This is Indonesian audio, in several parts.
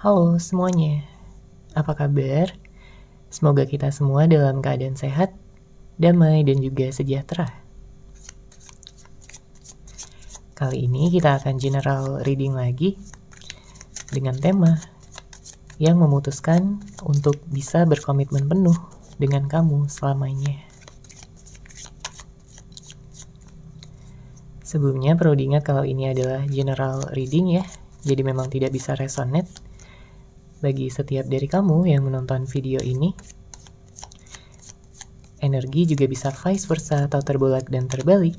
Halo semuanya, apa kabar? Semoga kita semua dalam keadaan sehat, damai, dan juga sejahtera. Kali ini kita akan general reading lagi dengan tema yang memutuskan untuk bisa berkomitmen penuh dengan kamu selamanya. Sebelumnya perlu diingat kalau ini adalah general reading ya, jadi memang tidak bisa resonate bagi setiap dari kamu yang menonton video ini. Energi juga bisa vice versa atau terbolak dan terbalik.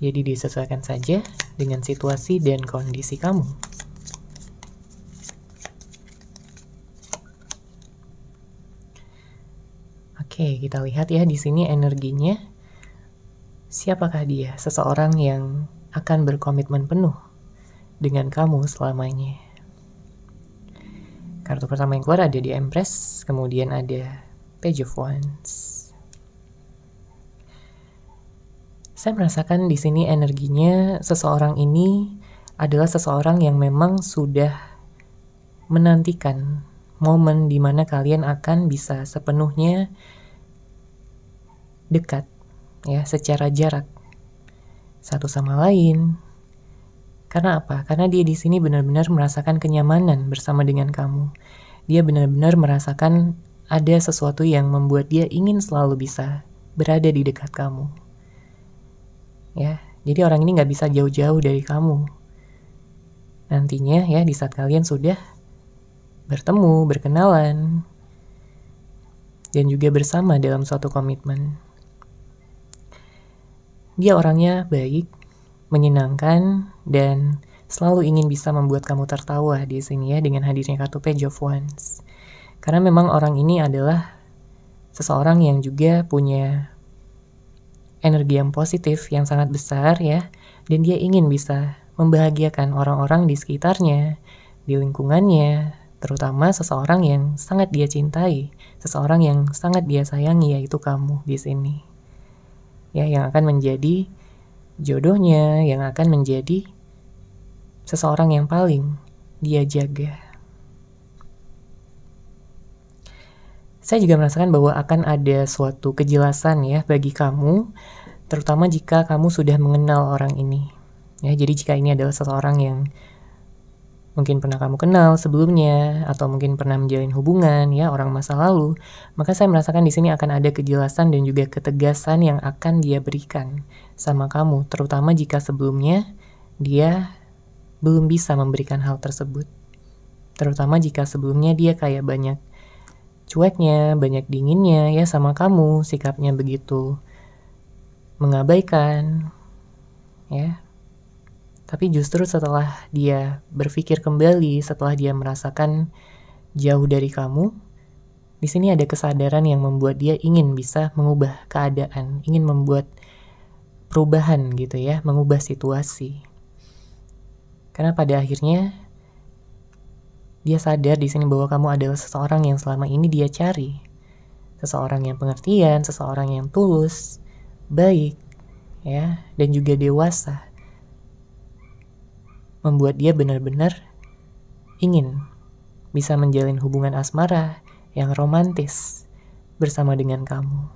Jadi disesuaikan saja dengan situasi dan kondisi kamu. Oke, kita lihat ya di sini energinya. Siapakah dia? Seseorang yang akan berkomitmen penuh dengan kamu selamanya. Kartu pertama yang keluar ada di Empress, kemudian ada Page of Wands. Saya merasakan di sini energinya seseorang ini adalah seseorang yang memang sudah menantikan momen di mana kalian akan bisa sepenuhnya dekat, ya, secara jarak satu sama lain. Karena apa? Karena dia di sini benar-benar merasakan kenyamanan bersama dengan kamu. Dia benar-benar merasakan ada sesuatu yang membuat dia ingin selalu bisa berada di dekat kamu. Ya, jadi orang ini nggak bisa jauh-jauh dari kamu. Nantinya ya di saat kalian sudah bertemu, berkenalan, dan juga bersama dalam suatu komitmen. Dia orangnya baik, menyenangkan, dan selalu ingin bisa membuat kamu tertawa di sini ya dengan hadirnya kartu Page of Wands. Karena memang orang ini adalah seseorang yang juga punya energi yang positif yang sangat besar ya, dan dia ingin bisa membahagiakan orang-orang di sekitarnya, di lingkungannya, terutama seseorang yang sangat dia cintai, seseorang yang sangat dia sayangi, yaitu kamu di sini. Ya, yang akan menjadi jodohnya, yang akan menjadi seseorang yang paling dia jaga. Saya juga merasakan bahwa akan ada suatu kejelasan ya bagi kamu, terutama jika kamu sudah mengenal orang ini. Ya, jadi jika ini adalah seseorang yang mungkin pernah kamu kenal sebelumnya, atau mungkin pernah menjalin hubungan, ya, orang masa lalu, maka saya merasakan di sini akan ada kejelasan dan juga ketegasan yang akan dia berikan sama kamu, terutama jika sebelumnya dia belum bisa memberikan hal tersebut. Terutama jika sebelumnya dia kayak banyak cueknya, banyak dinginnya ya sama kamu, sikapnya begitu mengabaikan, ya. Tapi justru setelah dia berpikir kembali, setelah dia merasakan jauh dari kamu, di sini ada kesadaran yang membuat dia ingin bisa mengubah keadaan, ingin membuat perubahan gitu ya, mengubah situasi. Karena pada akhirnya dia sadar di sini bahwa kamu adalah seseorang yang selama ini dia cari. Seseorang yang pengertian, seseorang yang tulus, baik, ya, dan juga dewasa. Membuat dia benar-benar ingin bisa menjalin hubungan asmara yang romantis bersama dengan kamu.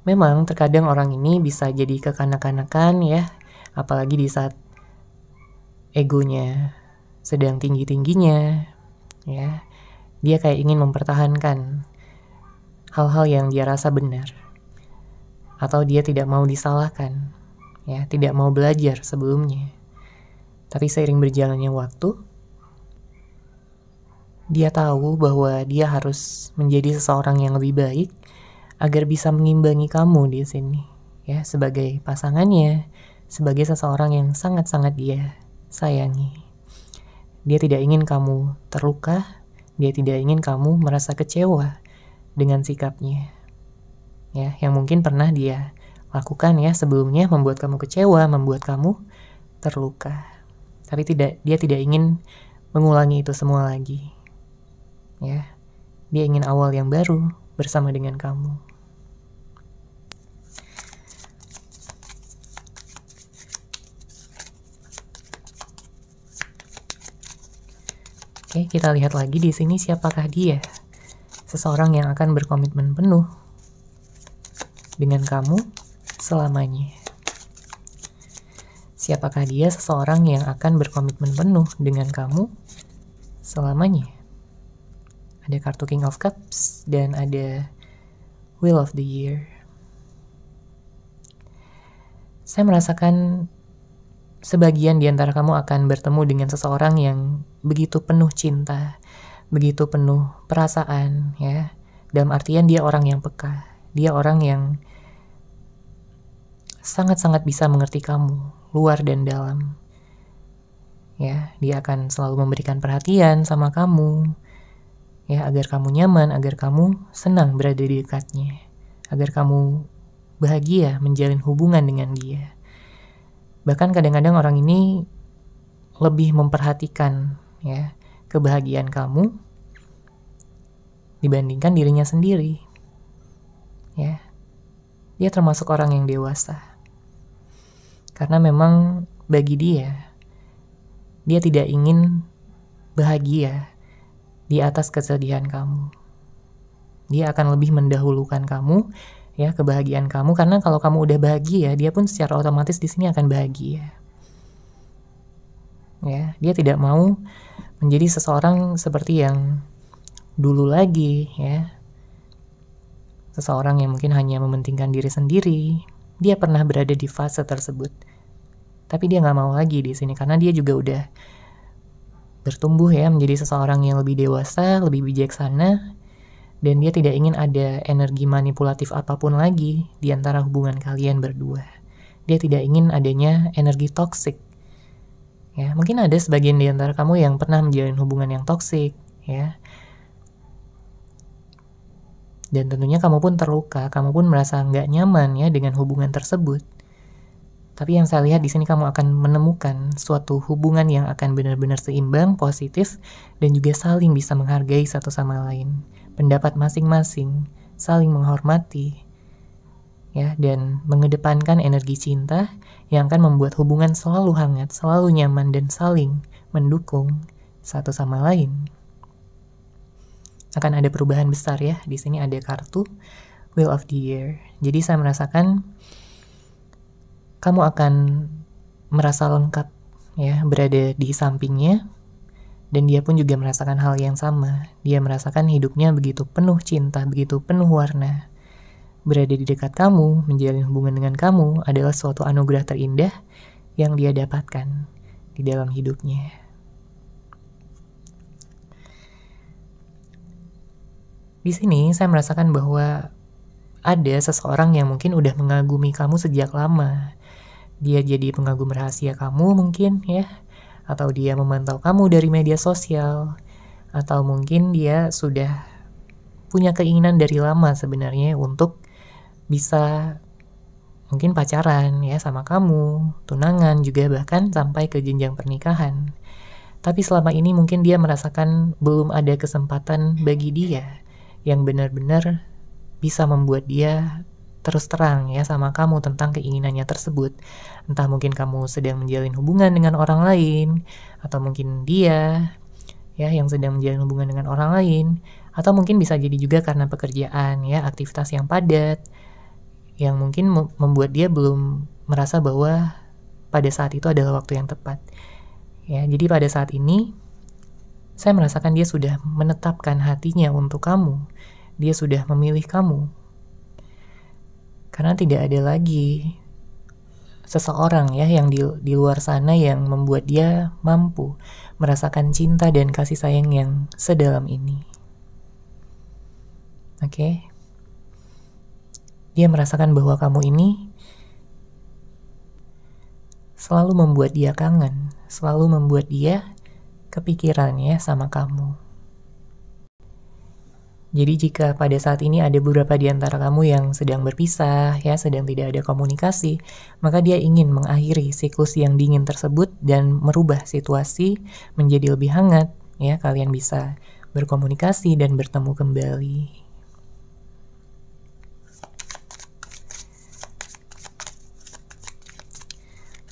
Memang terkadang orang ini bisa jadi kekanak-kanakan ya, apalagi di saat egonya sedang tinggi-tingginya, ya. Dia kayak ingin mempertahankan hal-hal yang dia rasa benar, atau dia tidak mau disalahkan, ya, tidak mau belajar sebelumnya. Tapi seiring berjalannya waktu, dia tahu bahwa dia harus menjadi seseorang yang lebih baik agar bisa mengimbangi kamu di sini, ya, sebagai pasangannya, sebagai seseorang yang sangat-sangat dia sayangi. Dia tidak ingin kamu terluka, dia tidak ingin kamu merasa kecewa dengan sikapnya, ya, yang mungkin pernah dia lakukan ya sebelumnya, membuat kamu kecewa, membuat kamu terluka. Tapi dia tidak ingin mengulangi itu semua lagi, ya. Dia ingin awal yang baru bersama dengan kamu. Oke, kita lihat lagi di sini siapakah dia. Seseorang yang akan berkomitmen penuh dengan kamu selamanya. Siapakah dia seseorang yang akan berkomitmen penuh dengan kamu selamanya? Ada kartu King of Cups dan ada Wheel of the Year. Saya merasakan sebagian di antara kamu akan bertemu dengan seseorang yang begitu penuh cinta, begitu penuh perasaan, ya. Dalam artian dia orang yang peka, dia orang yang sangat-sangat bisa mengerti kamu, luar dan dalam. Ya, dia akan selalu memberikan perhatian sama kamu, ya, agar kamu nyaman, agar kamu senang berada di dekatnya, agar kamu bahagia menjalin hubungan dengan dia. Bahkan kadang-kadang orang ini lebih memperhatikan, ya, kebahagiaan kamu dibandingkan dirinya sendiri. Ya. Dia termasuk orang yang dewasa. Karena memang bagi dia tidak ingin bahagia di atas kesedihan kamu. Dia akan lebih mendahulukan kamu, ya, kebahagiaan kamu, karena kalau kamu udah bahagia, dia pun secara otomatis di sini akan bahagia. Ya, dia tidak mau menjadi seseorang seperti yang dulu lagi, ya. Seseorang yang mungkin hanya mementingkan diri sendiri. Dia pernah berada di fase tersebut. Tapi dia nggak mau lagi di sini karena dia juga udah bertumbuh, ya, menjadi seseorang yang lebih dewasa, lebih bijaksana. Dan dia tidak ingin ada energi manipulatif apapun lagi di antara hubungan kalian berdua. Dia tidak ingin adanya energi toksik. Ya, mungkin ada sebagian di antara kamu yang pernah menjalin hubungan yang toksik, ya. Dan tentunya kamu pun terluka, kamu pun merasa nggak nyaman, ya, dengan hubungan tersebut. Tapi yang saya lihat di sini kamu akan menemukan suatu hubungan yang akan benar-benar seimbang, positif, dan juga saling bisa menghargai satu sama lain. Pendapat masing-masing, saling menghormati, ya, dan mengedepankan energi cinta yang akan membuat hubungan selalu hangat, selalu nyaman, dan saling mendukung satu sama lain. Akan ada perubahan besar, ya. Di sini ada kartu Wheel of the Year. Jadi saya merasakan kamu akan merasa lengkap, ya, berada di sampingnya. Dan dia pun juga merasakan hal yang sama. Dia merasakan hidupnya begitu penuh cinta, begitu penuh warna. Berada di dekat kamu, menjalin hubungan dengan kamu adalah suatu anugerah terindah yang dia dapatkan di dalam hidupnya. Di sini saya merasakan bahwa ada seseorang yang mungkin udah mengagumi kamu sejak lama. Dia jadi pengagum rahasia kamu mungkin, ya. Atau dia memantau kamu dari media sosial, atau mungkin dia sudah punya keinginan dari lama sebenarnya untuk bisa mungkin pacaran, ya, sama kamu, tunangan juga, bahkan sampai ke jenjang pernikahan. Tapi selama ini mungkin dia merasakan belum ada kesempatan bagi dia yang benar-benar bisa membuat dia terus terang, ya, sama kamu tentang keinginannya tersebut. Entah mungkin kamu sedang menjalin hubungan dengan orang lain, atau mungkin dia, ya, yang sedang menjalin hubungan dengan orang lain, atau mungkin bisa jadi juga karena pekerjaan, ya, aktivitas yang padat, yang mungkin membuat dia belum merasa bahwa pada saat itu adalah waktu yang tepat. Ya, jadi pada saat ini saya merasakan dia sudah menetapkan hatinya untuk kamu. Dia sudah memilih kamu. Karena tidak ada lagi seseorang, ya, yang di luar sana yang membuat dia mampu merasakan cinta dan kasih sayang yang sedalam ini. Oke. Dia merasakan bahwa kamu ini selalu membuat dia kangen, selalu membuat dia kepikiran, ya, sama kamu. Jadi jika pada saat ini ada beberapa di antara kamu yang sedang berpisah, ya, sedang tidak ada komunikasi, maka dia ingin mengakhiri siklus yang dingin tersebut dan merubah situasi menjadi lebih hangat, ya, kalian bisa berkomunikasi dan bertemu kembali.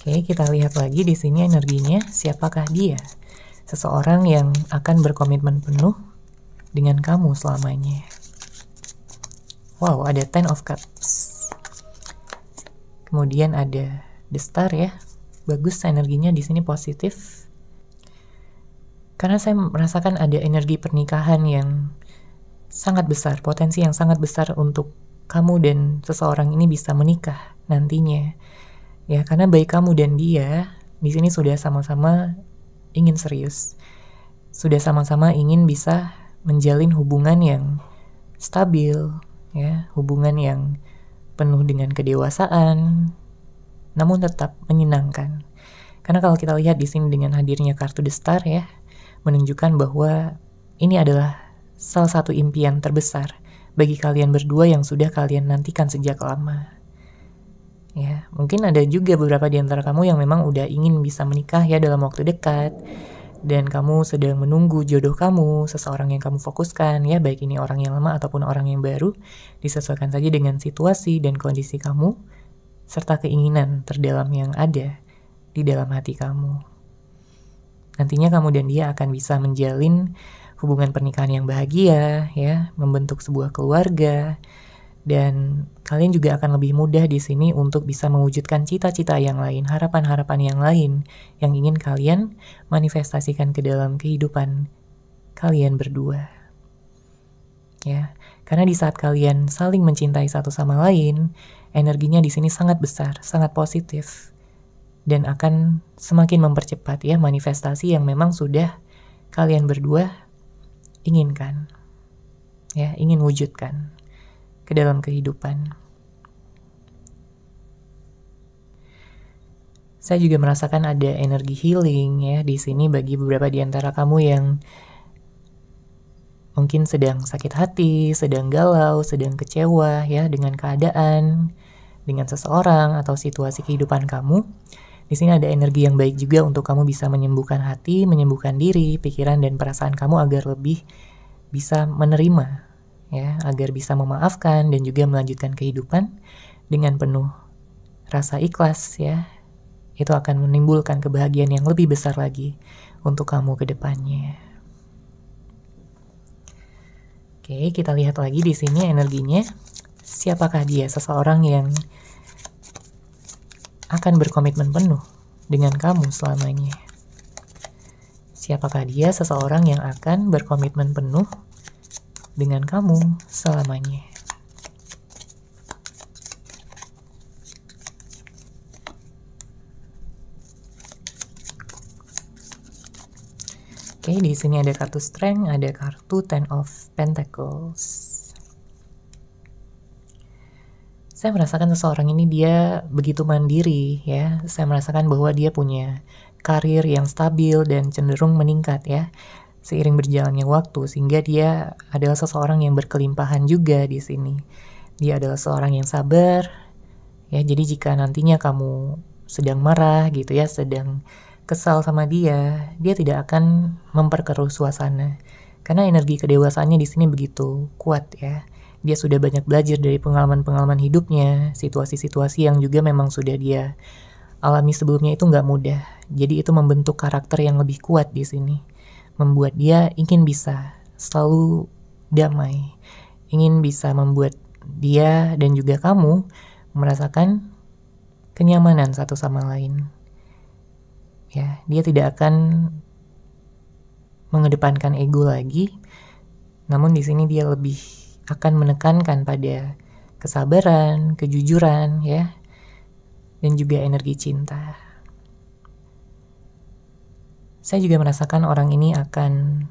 Oke, kita lihat lagi di sini energinya, siapakah dia? seseorang yang akan berkomitmen penuh dengan kamu selamanya. Wow, ada Ten of Cups. Kemudian ada The Star ya. Bagus, energinya di sini positif. Karena saya merasakan ada energi pernikahan yang sangat besar, potensi yang sangat besar untuk kamu dan seseorang ini bisa menikah nantinya. Ya, karena baik kamu dan dia di sini sudah sama-sama ingin serius. Sudah sama-sama ingin bisa menjalin hubungan yang stabil, ya, hubungan yang penuh dengan kedewasaan, namun tetap menyenangkan. Karena kalau kita lihat di sini dengan hadirnya kartu The Star ya, menunjukkan bahwa ini adalah salah satu impian terbesar bagi kalian berdua yang sudah kalian nantikan sejak lama. Ya, mungkin ada juga beberapa di antara kamu yang memang udah ingin bisa menikah ya dalam waktu dekat, dan kamu sedang menunggu jodoh kamu, seseorang yang kamu fokuskan ya, baik ini orang yang lama ataupun orang yang baru, disesuaikan saja dengan situasi dan kondisi kamu, serta keinginan terdalam yang ada di dalam hati kamu. Nantinya kamu dan dia akan bisa menjalin hubungan pernikahan yang bahagia ya, membentuk sebuah keluarga, dan kalian juga akan lebih mudah di sini untuk bisa mewujudkan cita-cita yang lain, harapan-harapan yang lain yang ingin kalian manifestasikan ke dalam kehidupan kalian berdua. Ya, karena di saat kalian saling mencintai satu sama lain, energinya di sini sangat besar, sangat positif, dan akan semakin mempercepat ya manifestasi yang memang sudah kalian berdua inginkan, ya, ingin wujudkan ke dalam kehidupan. Saya juga merasakan ada energi healing ya di sini bagi beberapa di antara kamu yang mungkin sedang sakit hati, sedang galau, sedang kecewa ya dengan keadaan, dengan seseorang atau situasi kehidupan kamu. Di sini ada energi yang baik juga untuk kamu bisa menyembuhkan hati, menyembuhkan diri, pikiran dan perasaan kamu agar lebih bisa menerima ya, agar bisa memaafkan dan juga melanjutkan kehidupan dengan penuh rasa ikhlas ya. Itu akan menimbulkan kebahagiaan yang lebih besar lagi untuk kamu ke depannya. Oke, kita lihat lagi di sini energinya. Siapakah dia? Seseorang yang akan berkomitmen penuh dengan kamu selamanya. Siapakah dia? Seseorang yang akan berkomitmen penuh dengan kamu selamanya. Oke, di sini ada kartu Strength, ada kartu Ten of Pentacles. Saya merasakan seseorang ini dia begitu mandiri ya. Saya merasakan bahwa dia punya karir yang stabil dan cenderung meningkat ya seiring berjalannya waktu, sehingga dia adalah seseorang yang berkelimpahan juga di sini. Dia adalah seorang yang sabar ya. Jadi jika nantinya kamu sedang marah gitu ya, sedang kesal sama dia tidak akan memperkeruh suasana. Karena energi kedewasaannya di sini begitu kuat ya. Dia sudah banyak belajar dari pengalaman-pengalaman hidupnya, situasi-situasi yang juga memang sudah dia alami sebelumnya itu nggak mudah. Jadi itu membentuk karakter yang lebih kuat di sini, membuat dia ingin bisa selalu damai, ingin bisa membuat dia dan juga kamu merasakan kenyamanan satu sama lain. Ya, dia tidak akan mengedepankan ego lagi, namun di sini dia lebih akan menekankan pada kesabaran, kejujuran ya, dan juga energi cinta. Saya juga merasakan orang ini akan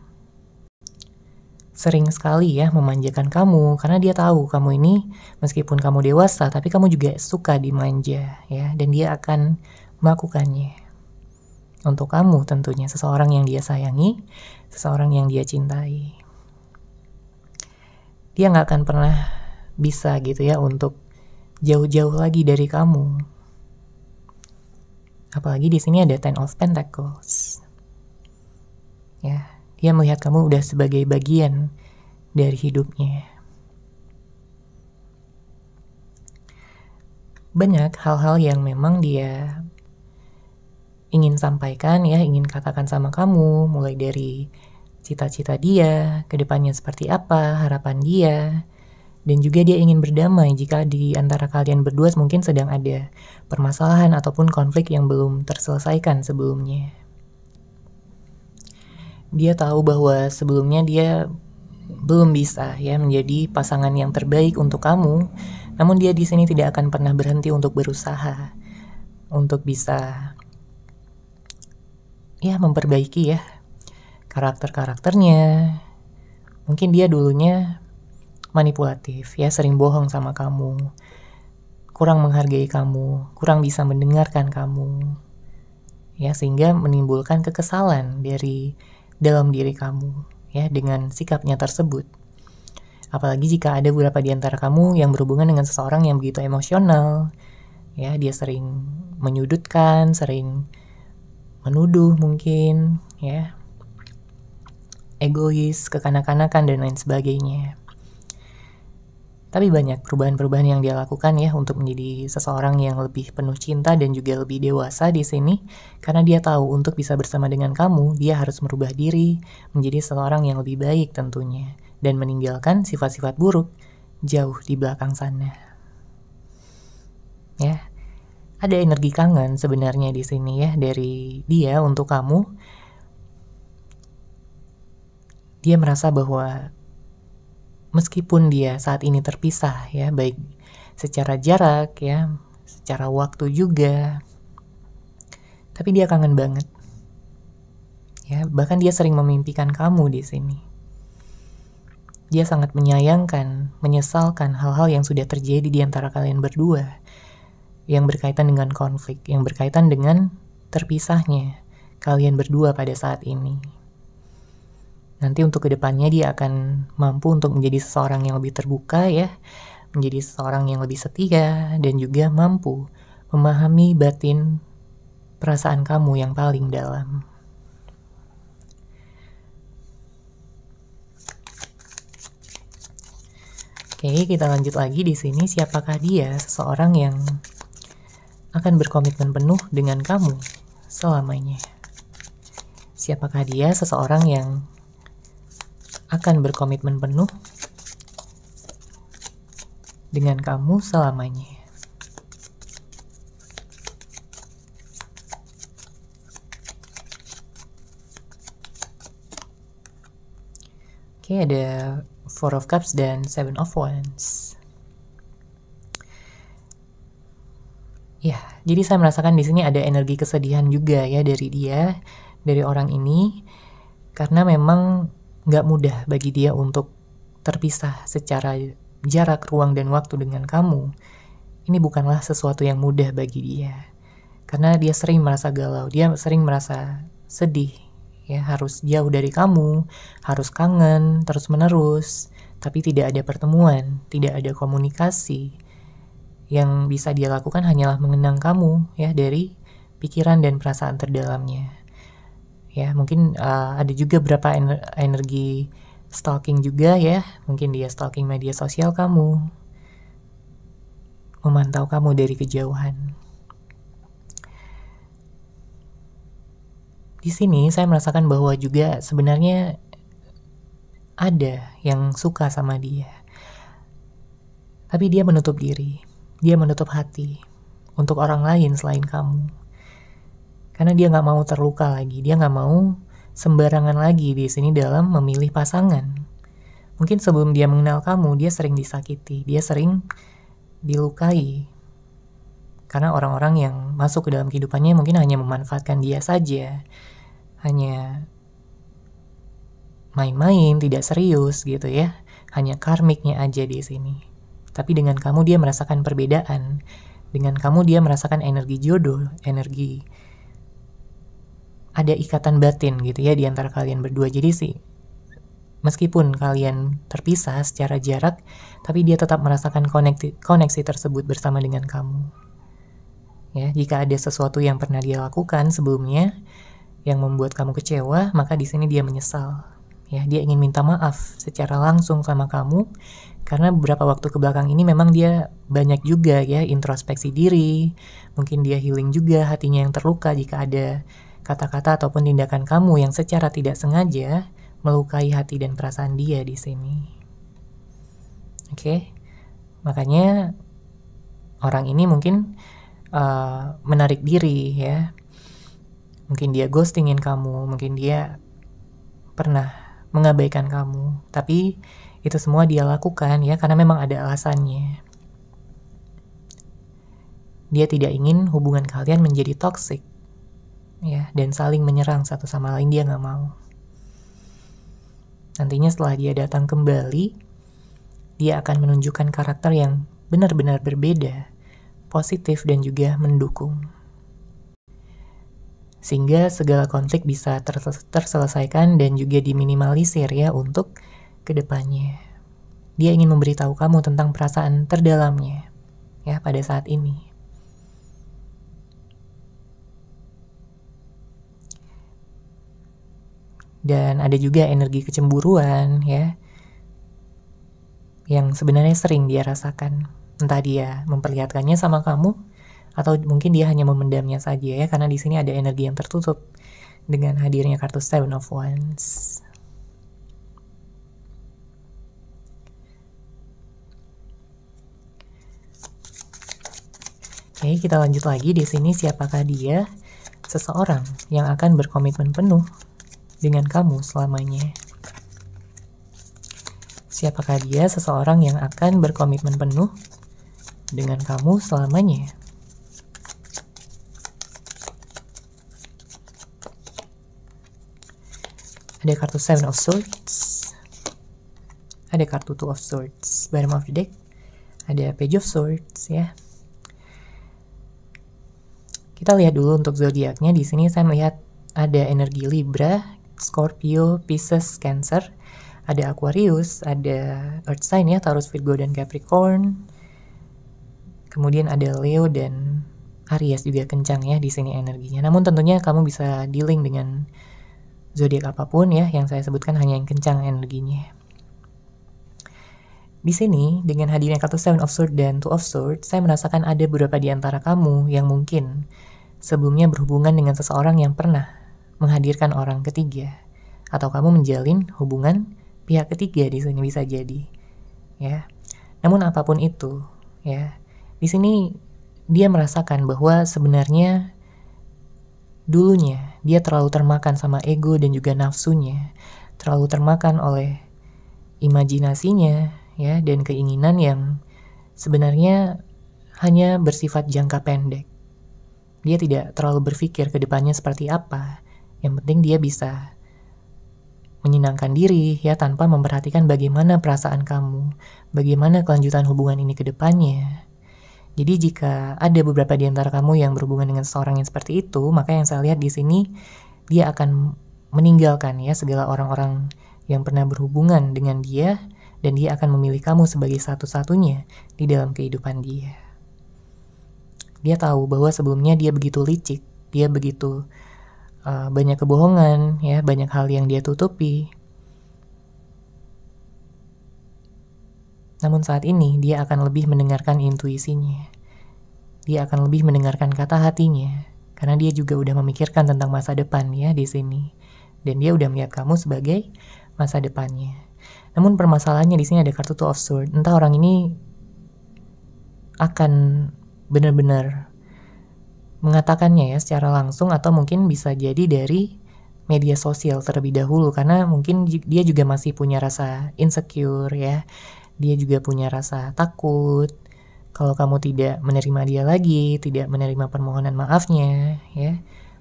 sering sekali ya memanjakan kamu, karena dia tahu kamu ini meskipun kamu dewasa, tapi kamu juga suka dimanja ya, dan dia akan melakukannya untuk kamu tentunya, seseorang yang dia sayangi, seseorang yang dia cintai. Dia nggak akan pernah bisa gitu ya untuk jauh-jauh lagi dari kamu. Apalagi di sini ada Ten of Pentacles. Ya, dia melihat kamu udah sebagai bagian dari hidupnya. Banyak hal-hal yang memang dia ingin sampaikan ya, ingin katakan sama kamu, mulai dari cita-cita dia, kedepannya seperti apa, harapan dia, dan juga dia ingin berdamai jika di antara kalian berdua mungkin sedang ada permasalahan ataupun konflik yang belum terselesaikan sebelumnya. Dia tahu bahwa sebelumnya dia belum bisa ya menjadi pasangan yang terbaik untuk kamu, namun dia di sini tidak akan pernah berhenti untuk berusaha untuk bisa ya memperbaiki ya karakter-karakternya. Mungkin dia dulunya manipulatif ya, sering bohong sama kamu, kurang menghargai kamu, kurang bisa mendengarkan kamu ya, sehingga menimbulkan kekesalan dari dalam diri kamu ya dengan sikapnya tersebut. Apalagi jika ada beberapa di antara kamu yang berhubungan dengan seseorang yang begitu emosional ya, dia sering menyudutkan, sering menuduh mungkin ya, egois, kekanak-kanakan dan lain sebagainya. Tapi banyak perubahan-perubahan yang dia lakukan ya untuk menjadi seseorang yang lebih penuh cinta dan juga lebih dewasa di sini, karena dia tahu untuk bisa bersama dengan kamu, dia harus merubah diri menjadi seseorang yang lebih baik tentunya, dan meninggalkan sifat-sifat buruk jauh di belakang sana. Ya, ada energi kangen sebenarnya di sini ya dari dia untuk kamu. Dia merasa bahwa meskipun dia saat ini terpisah ya, baik secara jarak ya, secara waktu juga, tapi dia kangen banget. Ya, bahkan dia sering memimpikan kamu di sini. Dia sangat menyayangkan, menyesalkan hal-hal yang sudah terjadi di antara kalian berdua, yang berkaitan dengan konflik, yang berkaitan dengan terpisahnya kalian berdua pada saat ini. Nanti untuk kedepannya dia akan mampu untuk menjadi seseorang yang lebih terbuka ya, menjadi seseorang yang lebih setia, dan juga mampu memahami batin perasaan kamu yang paling dalam. Oke, kita lanjut lagi di sini. Siapakah dia? Seseorang yang akan berkomitmen penuh dengan kamu selamanya. Siapakah dia? Seseorang yang akan berkomitmen penuh dengan kamu selamanya. Oke, ada Four of Cups dan Seven of Wands. Ya, jadi saya merasakan di sini ada energi kesedihan juga ya dari dia, dari orang ini, karena memang gak mudah bagi dia untuk terpisah secara jarak, ruang, dan waktu dengan kamu. Ini bukanlah sesuatu yang mudah bagi dia, karena dia sering merasa galau, dia sering merasa sedih, ya harus jauh dari kamu, harus kangen terus-menerus, tapi tidak ada pertemuan, tidak ada komunikasi. Yang bisa dia lakukan hanyalah mengenang kamu, ya dari pikiran dan perasaan terdalamnya. Ya, mungkin ada juga beberapa energi stalking juga ya. Mungkin dia stalking media sosial kamu, memantau kamu dari kejauhan. Di sini saya merasakan bahwa juga sebenarnya ada yang suka sama dia. Tapi dia menutup diri, dia menutup hati untuk orang lain selain kamu. Karena dia gak mau terluka lagi, dia gak mau sembarangan lagi di sini dalam memilih pasangan. Mungkin sebelum dia mengenal kamu, dia sering disakiti, dia sering dilukai. Karena orang-orang yang masuk ke dalam kehidupannya mungkin hanya memanfaatkan dia saja, hanya main-main, tidak serius gitu ya, hanya karmiknya aja di sini. Tapi dengan kamu dia merasakan perbedaan, dengan kamu dia merasakan energi jodoh, energi ada ikatan batin gitu ya di antara kalian berdua. Jadi sih, meskipun kalian terpisah secara jarak, tapi dia tetap merasakan koneksi tersebut bersama dengan kamu. Ya, jika ada sesuatu yang pernah dia lakukan sebelumnya yang membuat kamu kecewa, maka di sini dia menyesal. ya. Dia ingin minta maaf secara langsung sama kamu, karena beberapa waktu ke belakang ini memang dia banyak juga ya introspeksi diri, mungkin dia healing juga hatinya yang terluka jika ada kata-kata ataupun tindakan kamu yang secara tidak sengaja melukai hati dan perasaan dia di sini. Oke, makanya orang ini mungkin menarik diri ya. Mungkin dia ghostingin kamu, mungkin dia pernah mengabaikan kamu, tapi itu semua dia lakukan ya karena memang ada alasannya. Dia tidak ingin hubungan kalian menjadi toksik ya, dan saling menyerang satu sama lain, dia nggak mau. Nantinya setelah dia datang kembali, dia akan menunjukkan karakter yang benar-benar berbeda, positif dan juga mendukung. Sehingga segala konflik bisa terselesaikan dan juga diminimalisir ya untuk kedepannya. Dia ingin memberitahu kamu tentang perasaan terdalamnya ya pada saat ini. Dan ada juga energi kecemburuan ya, yang sebenarnya sering dia rasakan. Entah dia memperlihatkannya sama kamu, atau mungkin dia hanya memendamnya saja ya, karena di sini ada energi yang tertutup dengan hadirnya kartu Seven of Wands. Oke, kita lanjut lagi di sini. Siapakah dia? Seseorang yang akan berkomitmen penuh dengan kamu selamanya. Siapakah dia? Seseorang yang akan berkomitmen penuh dengan kamu selamanya. Ada kartu Seven of Swords, ada kartu Two of Swords, bottom of the deck, ada Page of Swords ya. Kita lihat dulu untuk zodiaknya. Di sini saya melihat ada energi Libra, Scorpio, Pisces, Cancer, ada Aquarius, ada Earth sign ya, Taurus, Virgo dan Capricorn. Kemudian ada Leo dan Aries juga kencang ya di sini energinya. Namun tentunya kamu bisa dealing dengan zodiak apapun ya, yang saya sebutkan hanya yang kencang energinya. Di sini dengan hadirnya kartu Seven of Swords dan Two of Swords, saya merasakan ada beberapa di antara kamu yang mungkin sebelumnya berhubungan dengan seseorang yang pernah menghadirkan orang ketiga, atau kamu menjalin hubungan pihak ketiga di sini bisa jadi ya. Namun apapun itu ya, di sini dia merasakan bahwa sebenarnya dulunya dia terlalu termakan sama ego dan juga nafsunya, terlalu termakan oleh imajinasinya ya, dan keinginan yang sebenarnya hanya bersifat jangka pendek. Dia tidak terlalu berpikir ke depannya seperti apa. Yang penting dia bisa menyenangkan diri ya, tanpa memperhatikan bagaimana perasaan kamu, bagaimana kelanjutan hubungan ini ke depannya. Jadi jika ada beberapa di antara kamu yang berhubungan dengan seseorang yang seperti itu, maka yang saya lihat di sini dia akan meninggalkan ya segala orang-orang yang pernah berhubungan dengan dia, dan dia akan memilih kamu sebagai satu-satunya di dalam kehidupan dia. Dia tahu bahwa sebelumnya dia begitu licik, dia begitu banyak kebohongan ya, banyak hal yang dia tutupi. Namun saat ini dia akan lebih mendengarkan intuisinya. Dia akan lebih mendengarkan kata hatinya, karena dia juga udah memikirkan tentang masa depan ya di sini. Dan dia udah melihat kamu sebagai masa depannya. Namun permasalahannya di sini ada kartu Two of Swords. Entah orang ini akan benar-benar mengatakannya ya secara langsung, atau mungkin bisa jadi dari media sosial terlebih dahulu, karena mungkin dia juga masih punya rasa insecure ya. Dia juga punya rasa takut kalau kamu tidak menerima dia lagi, tidak menerima permohonan maafnya ya.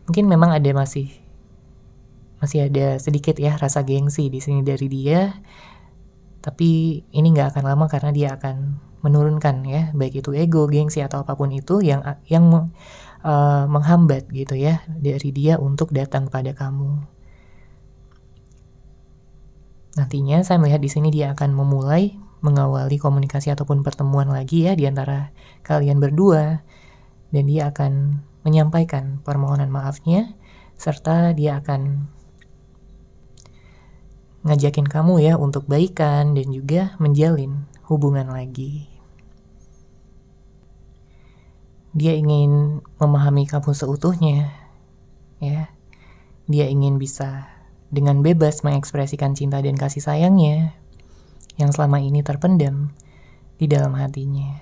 Mungkin memang ada masih ada sedikit ya rasa gengsi di sini dari dia. Tapi ini nggak akan lama, karena dia akan menurunkan ya, baik itu ego, gengsi atau apapun itu yang menghambat gitu ya dari dia untuk datang kepada kamu. Nantinya saya melihat di sini dia akan memulai mengawali komunikasi ataupun pertemuan lagi ya di antara kalian berdua, dan dia akan menyampaikan permohonan maafnya, serta dia akan ngajakin kamu ya untuk baikan dan juga menjalin hubungan lagi. Dia ingin memahami kamu seutuhnya, ya. Dia ingin bisa dengan bebas mengekspresikan cinta dan kasih sayangnya yang selama ini terpendam di dalam hatinya.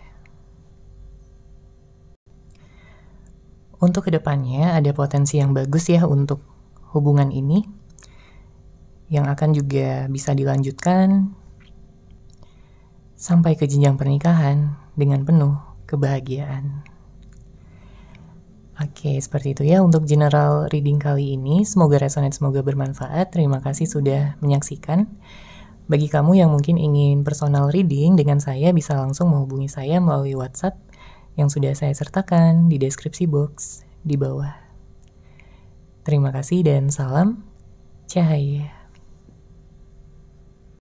Untuk kedepannya ada potensi yang bagus ya untuk hubungan ini, yang akan juga bisa dilanjutkan sampai ke jenjang pernikahan dengan penuh kebahagiaan. Oke, seperti itu ya untuk general reading kali ini. Semoga resonate, semoga bermanfaat. Terima kasih sudah menyaksikan. Bagi kamu yang mungkin ingin personal reading dengan saya, bisa langsung menghubungi saya melalui WhatsApp yang sudah saya sertakan di deskripsi box di bawah. Terima kasih dan salam cahaya.